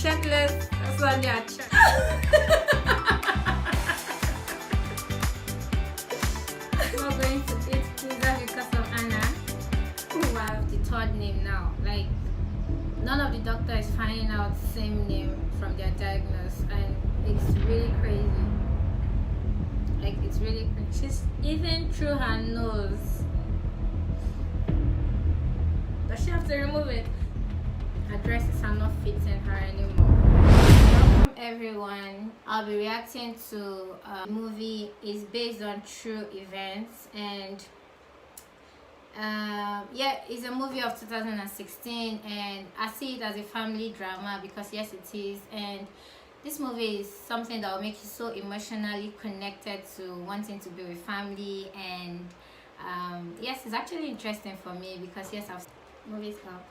Shirtless Sunday at church. Not going to eat pizza because of Anna, who have the third name now. Like, none of the doctors is finding out the same name from their diagnosis, and it's really crazy. Like, it's really crazy. She's eating through her nose. Does she have to remove it? Her dresses are not fitting her anymore. Welcome everyone. I'll be reacting to a movie. It's based on true events, and yeah, it's a movie of 2016, and I see it as a family drama because yes it is, and this movie is something that will make you so emotionally connected to wanting to be with family, and yes, it's actually interesting for me because yes, I've movies up.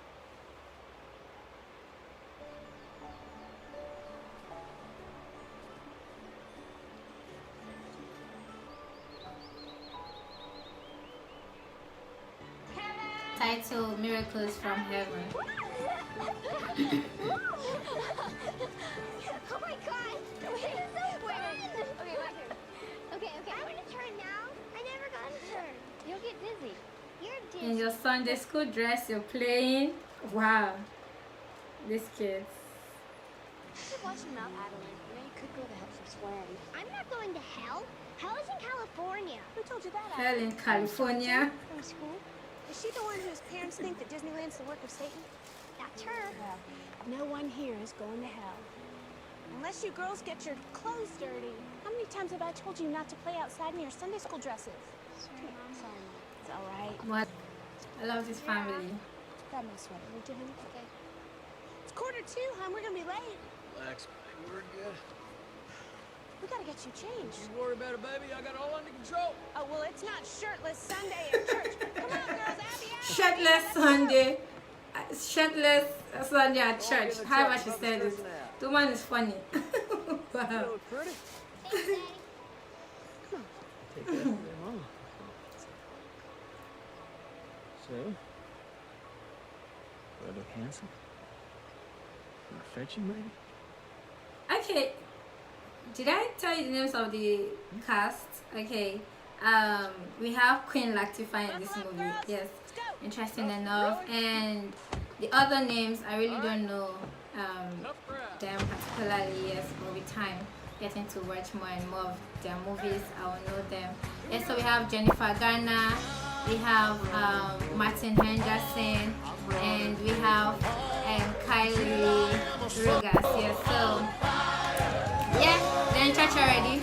Title: Miracles from Heaven. Oh my god! Wait, okay, right here. Okay. I want to turn now. I never got to turn. You'll get dizzy. You're dizzy. In your Sunday school dress, you're playing. Wow, these kids. You should watch Mount Adeline. You know, you could go to hell for swearing. I'm not going to hell. Hell is in California. Who told you that? Hell in California. From school. Is she the one whose parents think that Disneyland's the work of Satan? That's her. Well, no one here is going to hell. Unless you girls get your clothes dirty. How many times have I told you not to play outside in your Sunday school dresses? Sorry, Mom. Sorry. It's all right. What? I love this family. Grab my sweater, would you, honey? Okay. It's 1:45, hon. We're gonna be late. Relax, baby. We're good. We gotta get you changed. Don't worry about it, baby. I got it all under control. Oh, well, it's not shirtless Sunday at church. Come on, girls. Abby, Shirtless Sunday. Shirtless Sunday at church. However she said it. The woman is funny. Wow. You look pretty. Thanks, Daddy. Take that from your mama. So, do I look handsome? Can I fetch you, maybe? Okay. Did I tell you the names of the cast? Okay. We have Queen Latifah in this movie. Yes. Interesting enough. And the other names I really don't know them particularly. Yes, but with time getting to watch more and more of their movies, I will know them. Yes, so we have Jennifer Garner, we have Martin Henderson, and we have Kylie Rogas. Yes, so yeah, they're in church already.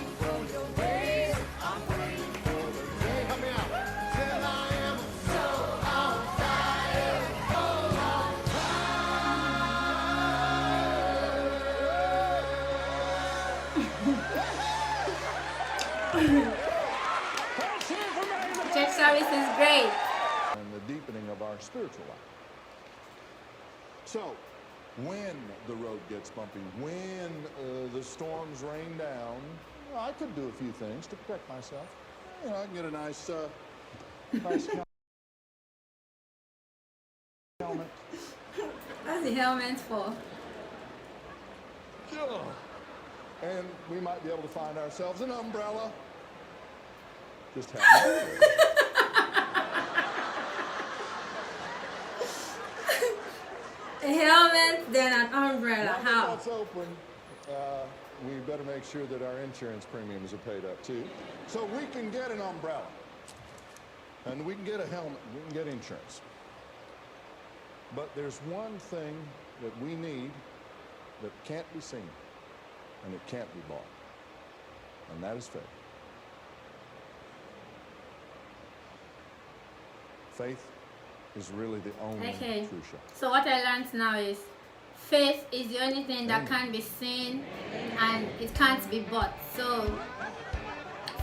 Church service is great. And the deepening of our spiritual life. So, when the road gets bumpy, when the storms rain down, well, I could do a few things to protect myself. You know, I can get a nice, nice helmet. What's the helmet for? And we might be able to find ourselves an umbrella. Just help me. A helmet, then an umbrella. Now that How? that's open, we better make sure that our insurance premiums are paid up too. So we can get an umbrella, and we can get a helmet, we can get insurance. But there's one thing that we need that can't be seen, and it can't be bought, and that is faith. Faith is really the only Okay. true shot. So what I learned now is faith is the only thing that can't be seen and it can't be bought. So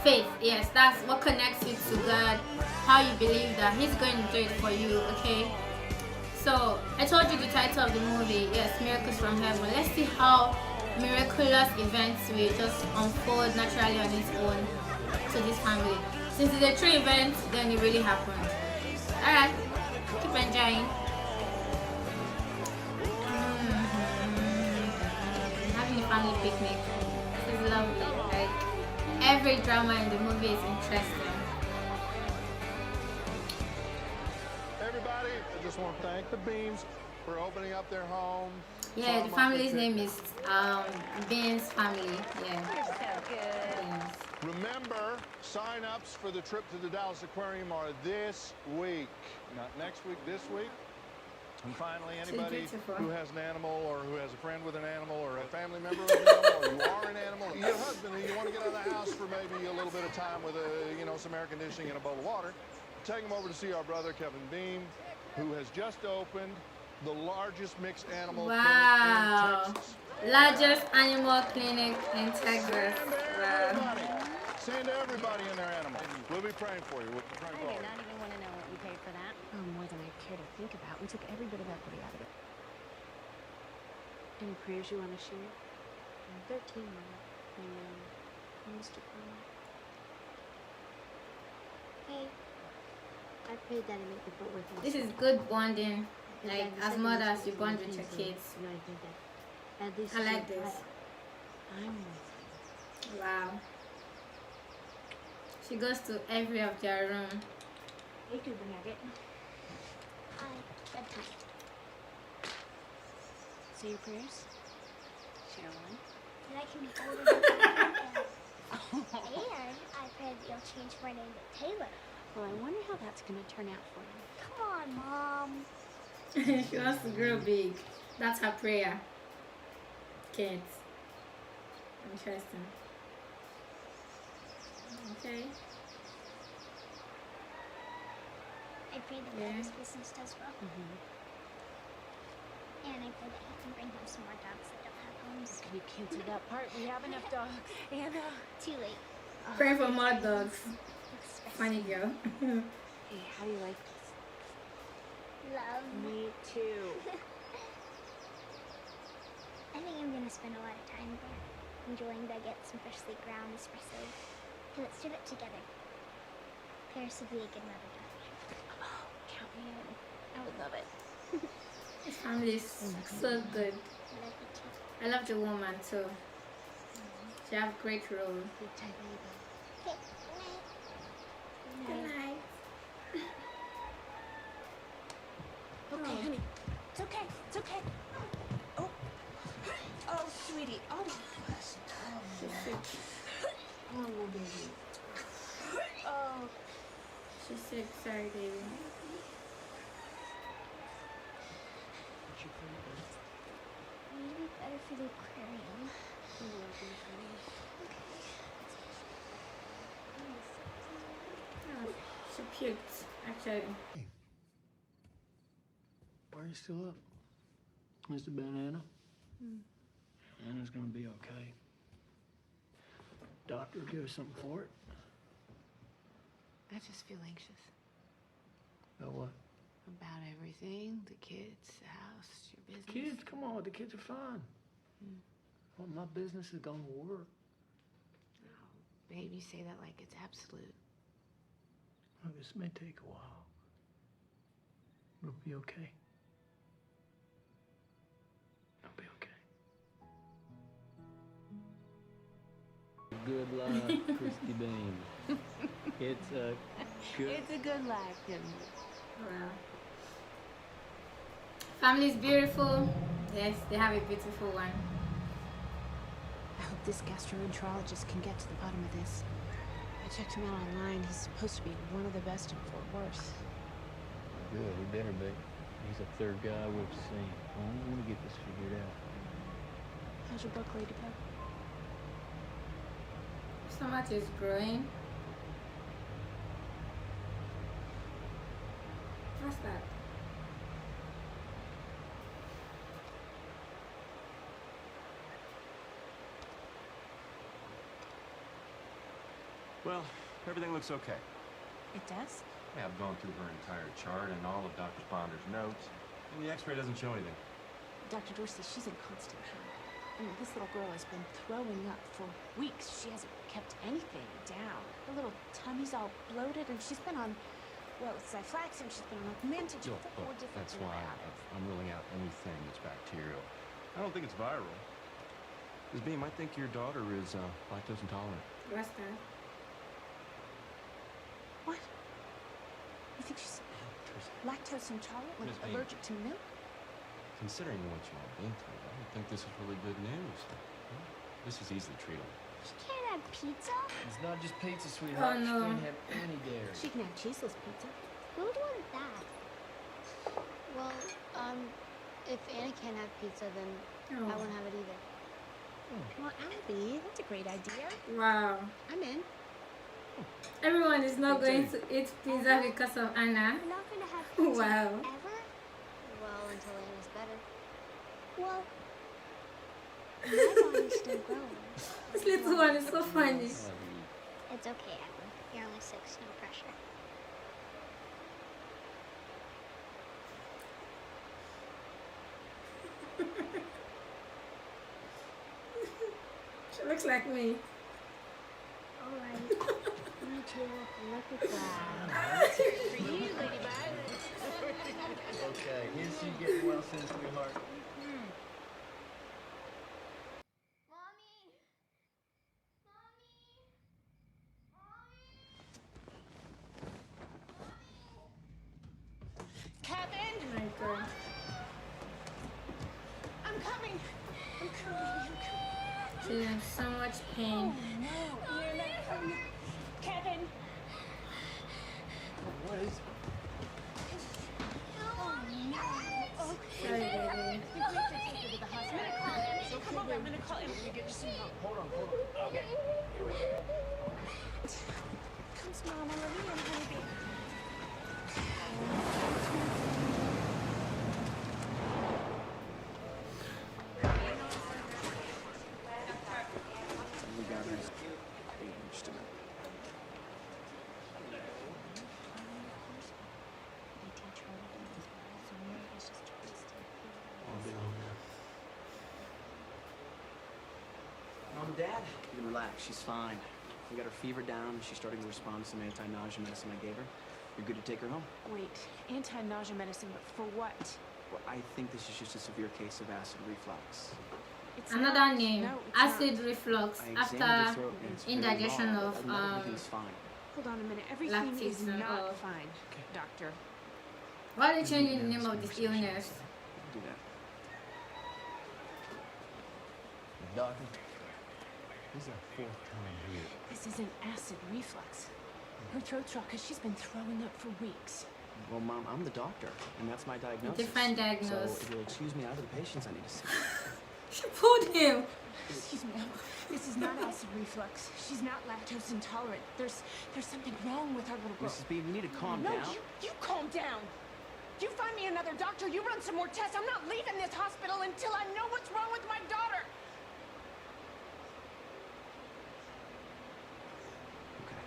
faith, yes, that's what connects you to God, how you believe that He's going to do it for you, okay? So I told you the title of the movie, yes, Miracles from Heaven. Let's see how miraculous events will just unfold naturally on its own to this family. Since it's a true event, then it really happened. Alright, keep enjoying. family picnic. This is lovely. Like every drama in the movie is interesting. Everybody, I just want to thank the Beams for opening up their home. Yeah, the family's name is Bean's family. Yeah. You're so good. Beans. Remember, sign-ups for the trip to the Dallas Aquarium are this week. Not next week, this week. And finally, anybody who has an animal or who has a friend with an animal or a family member with an animal or you are an animal, your husband and you want to get out of the house for maybe a little bit of time with some air conditioning and a bowl of water, take him over to see our brother Kevin Beam, who has just opened the largest mixed animal clinic in Texas. Largest animal clinic in Texas. Wow. Send everybody in their animal. We'll be praying for you. We'll be praying for I you. do not even want to know what you paid for that. Oh, more than I care to think about. We took every bit of equity out of it. Any prayers you want to share? I'm 13 now. Mr. Carl. Hey, I prayed that I make the boat worth it. This is good bonding. Like as mothers, you bond with your kids. You know, I think that at least I like this. I'm with Wow. She goes to every of their room. Hey, Goober Nugget. Hi, bedtime. Say your prayers. Share one. That I can be older than And I pray that you'll change my name to Taylor. Well, I wonder how that's going to turn out for you. Come on, Mom. She wants to grow big. That's her prayer. Kids. Interesting. Okay. I pray that Daddy's business does well. And I pray that he can bring home some more dogs that don't have homes. You can't do that part. We have enough dogs. And, Too late. Pray for more dogs. Express Funny girl. hey, how do you like this? love. Me too. I think I'm gonna spend a lot of time there, enjoying baguettes and freshly ground espresso. Okay, let's do it together. Paris would be a good mother daughter. Oh, count me in. I would love it. This family is so good. Love you too. I love the woman too. She have great role. Big time baby. Okay, good night. Good night. Okay, honey. It's okay. It's okay. Oh. Oh, sweetie. Oh. She's sick. Oh, baby. Oh. She's sick. Sorry, baby. Maybe better for the aquarium. Oh, she puked, actually. Why are you still up? Mr. Banana? Anna's gonna be okay. Doctor will give us something for it. I just feel anxious About what? about everything. The kids, the house, your business. Kids, come on, the kids are fine. Well, my business is gonna work. Oh, babe, you say that like it's absolute. Look, this may take a while. It'll be okay. It'll be okay. Good luck, Christy Bean. It's a good... It's a good life, Kim. Wow. Family's beautiful. Yes, they have a beautiful one. I hope this gastroenterologist can get to the bottom of this. I checked him out online. He's supposed to be one of the best in Fort Worth. Good, he better be. He's the third guy we've seen. I want to get this figured out. How's your book, Ladybug? Stomach is growing. What's that? Well, everything looks okay. It does? Yeah, I've gone through her entire chart and all of Dr. Bonder's notes, and the x-ray doesn't show anything. Dr. Dorsey, she's in constant pain. I mean, this little girl has been throwing up for weeks. She hasn't kept anything down. Her little tummy's all bloated, and she's been on, well, Zyflaxin, she's been on Augmentin. Look, that's why I'm ruling out anything that's bacterial. I don't think it's viral. Ms. Beam, I think your daughter is lactose intolerant. What's that? What? You think she's lactose intolerant, like Miss Bean. allergic to milk? Considering what you have been through, I would think this is really good news. This is easily treatable. She can't have pizza? It's not just pizza, sweetheart. Oh, no. She can't have any dairy. She can have cheeseless pizza. Who would want that? Well, if Anna can't have pizza, then I Oh. won't have it either. Well, Abby, that's a great idea. Wow. I'm in. Everyone is not going to eat pizza because of Anna. We're not gonna have pizza Wow. ever? Well, until Anna's better. Well, my body's still growing. This little one is so funny. It's okay, Abby. You're only 6, no pressure. She looks like me. Alright. Me too. Look at that. Okay, here's you getting well soon, sweetheart. Kevin, Oh my god. I'm coming. I'm coming. She's in so much pain. No, you're not coming. Kevin. What is Sorry, baby. You have to take her to the hospital. Come over, I'm gonna call him. Let me get you some help. Hold on. Okay. Comes Mom, Olivia, and Honeybee. We got her. Just a minute. Mom and Dad, you can relax. She's fine. We got her fever down. She's starting to respond to some anti-nausea medicine I gave her. You're good to take her home. Wait, anti-nausea medicine, but for what? Well, I think this is just a severe case of acid reflux. It's Another not. name. No, it's Acid not. reflux I examined her after throat and it's very indigestion raw. of Other than that, everything's fine. Hold on a minute. Everything lactic is and not all. fine, Doctor. Why are they changing the name of this illness? Do that. Doctor, this is our 4th time here. This isn't acid reflux. Her throat's raw because she's been throwing up for weeks. Well, Mom, I'm the doctor, and that's my diagnosis. Different So diagnosis. if you'll excuse me, I have the patients I need to see. She pulled him. Excuse me. This is not acid reflux. She's not lactose intolerant. There's something wrong with our little girl. Mrs. B, we need to calm No, down. you calm down. You find me another doctor. You run some more tests. I'm not leaving this hospital until I know what's wrong with my daughter. Okay.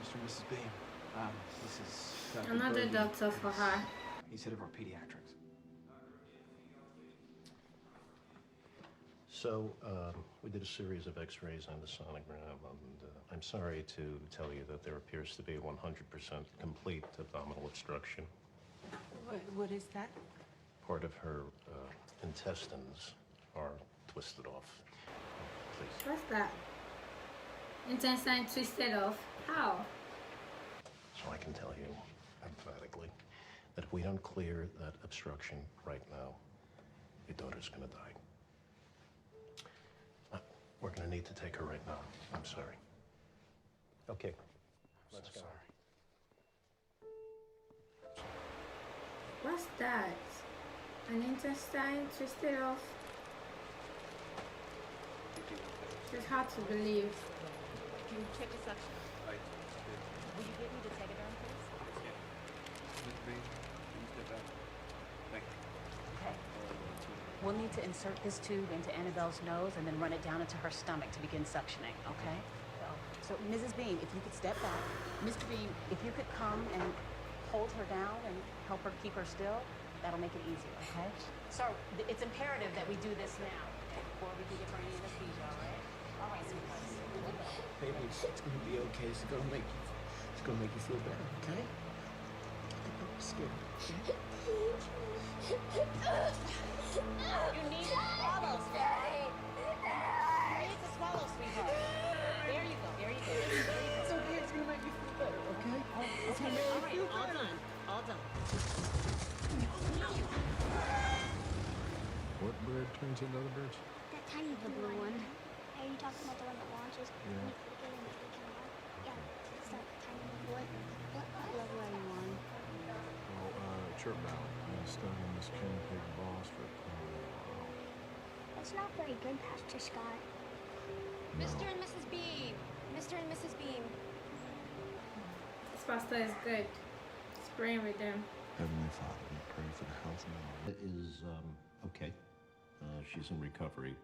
Mr. and Mrs. Beam, this is Dr. Another Bergen. doctor for her. He's head of our pediatrics. So, we did a series of x-rays and a sonogram, and I'm sorry to tell you that there appears to be 100% complete abdominal obstruction. What is that? Part of her intestines are twisted off. Please. What's that? Intestine twisted off. How? So I can tell you emphatically that if we don't clear that obstruction right now, your daughter's gonna die. We're gonna need to take her right now. I'm sorry. Okay, let's go. What's that? An intestine twisted off? It's hard to believe. Can you check this suction? Will you get me to take it down, please? Okay. We'll need to insert this tube into Annabelle's nose and then run it down into her stomach to begin suctioning, okay? So Mrs. Bean, if you could step back. Mr. Bean, if you could come and hold her down and help her keep her still. That'll make it easier, okay? So it's imperative that we do this now, okay, before we can give her any anesthesia, all right? All right, sweetheart. Baby, it's gonna be okay. It's gonna make you feel better, okay? Don't be scared, okay? You need to swallow, sweetheart. You need to swallow, sweetheart. There you go, there you go. There you go. It's okay. It's gonna make you feel better, okay? It's gonna make you feel better. All done. All done. What bird turns into other birds? That tiny blue one. Are you talking about the one that launches? Yeah. And you click it and it takes you out? Yeah, it's that tiny blue one. What level are you on? Chirp ballot. Been studying this king pig boss for quite a while. That's not very good, Pastor Scott. Mr. and Mrs. Beam. Mr. and Mrs. Beam. This pasta is good. It's praying with them. Heavenly Father, we pray for the health and the Is okay. She's in recovery,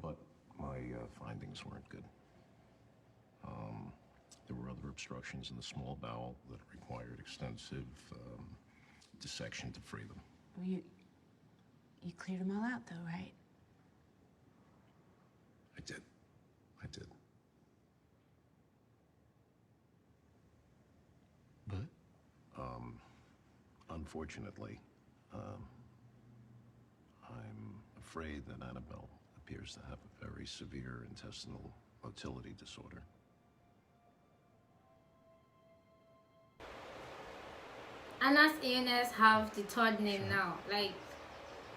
but my findings weren't good. There were other obstructions in the small bowel that required extensive dissection to free them. Well, you cleared them all out, though, right? I did. But? Unfortunately, I'm afraid that Annabelle appears to have a very severe intestinal motility disorder. Anna's illness have the third name now. Like,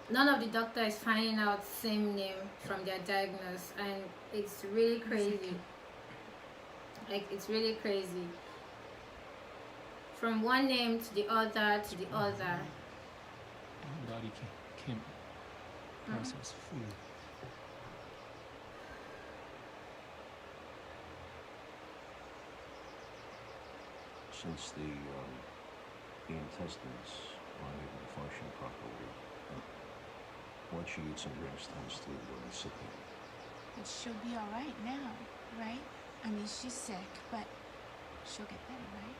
none of the doctor is finding out same name from their diagnosis, and it's really crazy. Like, it's really crazy. From one name to the other to the other. My body can't process food. Since the intestines aren't able to function properly, once she eats and drinks, tends to sit there. But she'll be all right now, right? I mean, she's sick, but she'll get better, right?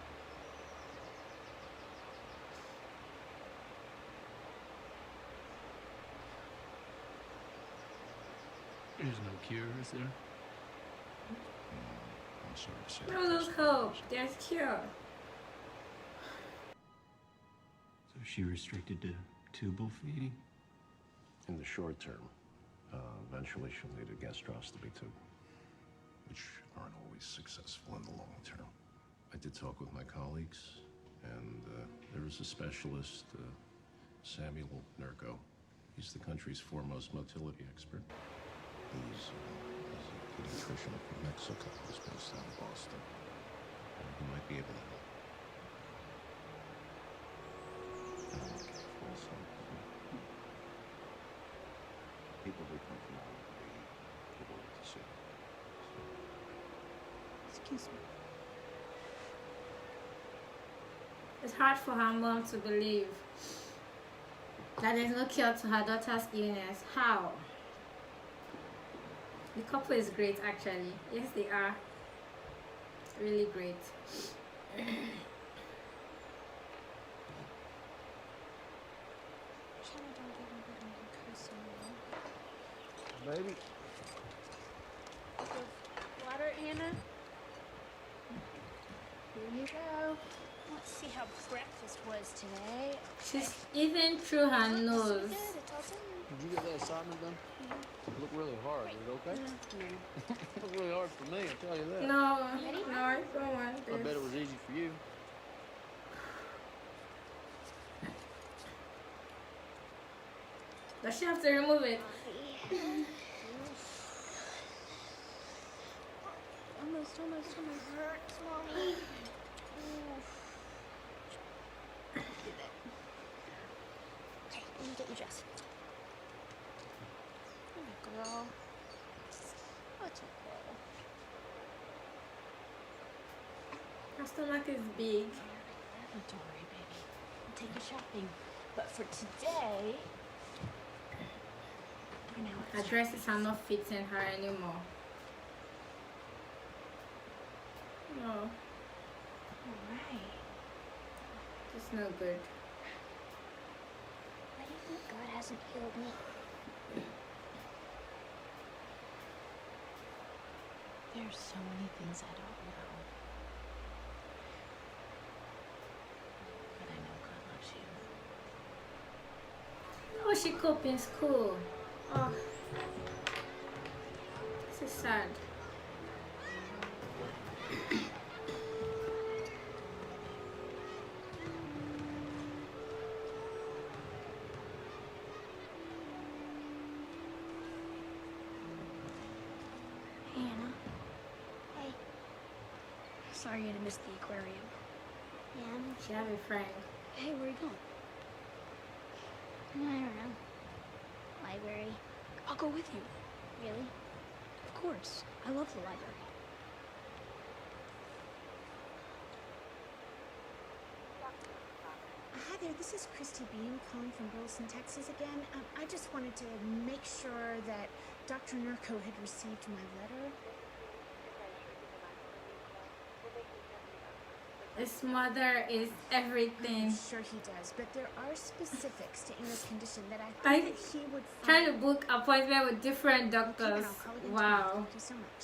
There's no cure, is there? I'm sorry to say No, lose hope. There's cure. So is she restricted to tubal feeding? In the short term, eventually she'll need a gastrostomy too, which aren't always successful in the long term. I did talk with my colleagues, and there is a specialist, Samuel Nurko. He's the country's foremost motility expert. He's a pediatrician from Mexico. He's based out of Boston. And he might be able to help. And I'm careful, so people who come from all over the world to see. Excuse me. It's hard for her mom to believe that there's no cure to her daughter's illness. How? The couple is great, actually. Yes, they are. Really great. Shanna, don't give me that cursing. Baby. Water, Hannah? Here you go. Let's see how breakfast was today. She's even through her nose. Good, it's all done. Did you get that assignment done? It looked really hard. Is it okay? It looked really hard for me, I'll tell you that. No, I don't want I bet this. it was easy for you. Does she have to remove it? Almost. Hurts, Mommy. Okay, let me get you dressed. Oh, girl. What's okay? Her stomach is big. Don't worry, baby. I'll take you shopping. But for today, we're gonna Her have dresses are not fitting her anymore. No, All right. just It's no good. Why do you think God hasn't healed me? There's so many things I don't know. But I know God loves you. Oh, she cope in school. Oh, this is sad. Hey, Anna. Hey. Sorry to miss the aquarium. Yeah, She have a friend. hey, where are you going? I don't know. Library. I'll go with you. Really? Of course. I love the library. Hi there, this is Christy Beam calling from Burleson, Texas again. I just wanted to make sure that Dr. Nurko had received my letter. His mother is everything. I'm sure he does, but there are specifics to Anna's condition that I I think that he would find. trying to book appointment with different Okay, doctors. then I'll call again tomorrow. Wow. Thank you so much.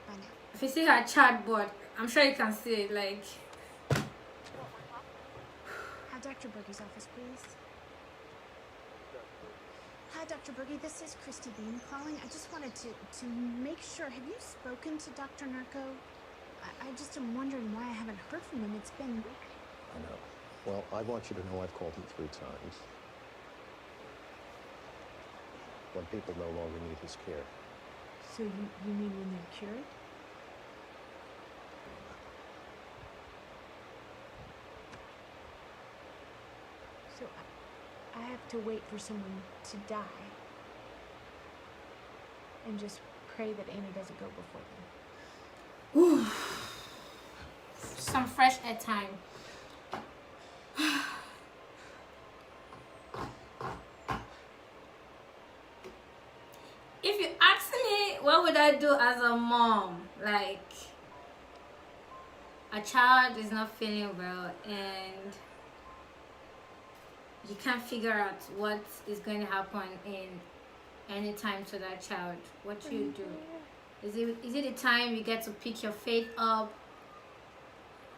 Bye now. If you see her chatbot, I'm sure you can see it. Like, Hi, Dr. Bergey's office, please. Hi, Dr. Bergey. This is Christy Beam calling. I just wanted to make sure. Have you spoken to Dr. Nurko? I just am wondering why I haven't heard from him. It's been... I know. Well, I want you to know I've called him 3 times. When people no longer need his care. So you mean when they're cured? So I have to wait for someone to die and just pray that Anna doesn't go before them. whew. Some fresh air time. If you ask me, what would I do as a mom? Like, a child is not feeling well and you can't figure out what is going to happen in any time to that child. What do you do? Is it the time you get to pick your faith up?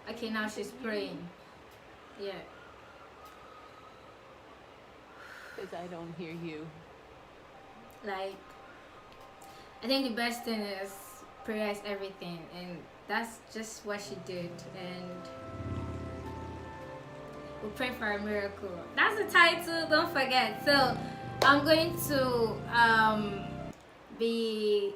Okay, now she's praying. Yeah. Because I don't hear you. Like, I think the best thing is prayer is everything, and that's just what she did. And we pray for a miracle. That's the title, don't forget. So I'm going to be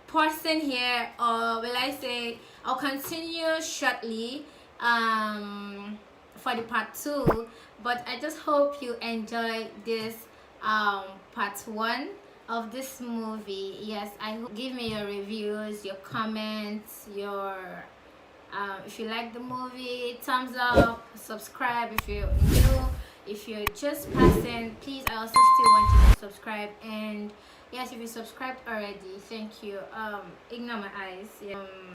pausing here, or will I say I'll continue shortly for the part 2, but I just hope you enjoyed this part 1 of this movie. Yes, I hope. Give me your reviews, your comments, your if you like the movie, thumbs up, subscribe if you're new. If you're just passing, please, I also still want you to subscribe. And yes, if you subscribed already, thank you. Ignore my eyes.